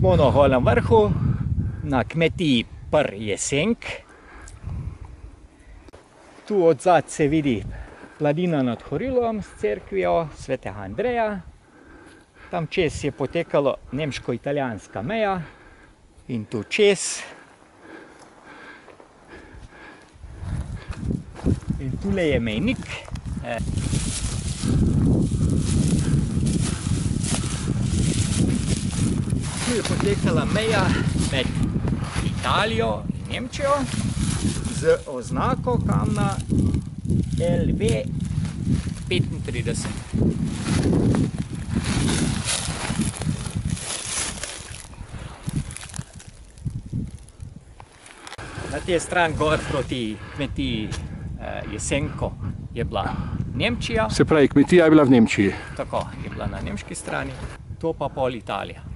Smo na Holem vrhu, na kmetiji Jesenk. Tu odzad se vidi planina nad Horilom s cerkvijo svetega Andreja. Tam čez je potekala nemško-italijanska meja in tu čez. In tule je mejnik. Tu je potekala meja med Italijo in Nemčijo z oznako kamna LV 35. Na tej strani gor proti kmetiji Jesenko je bila Nemčija. Se pravi, kmetija je bila v Nemčiji. Tako, je bila na nemški strani, to pa pol Italija.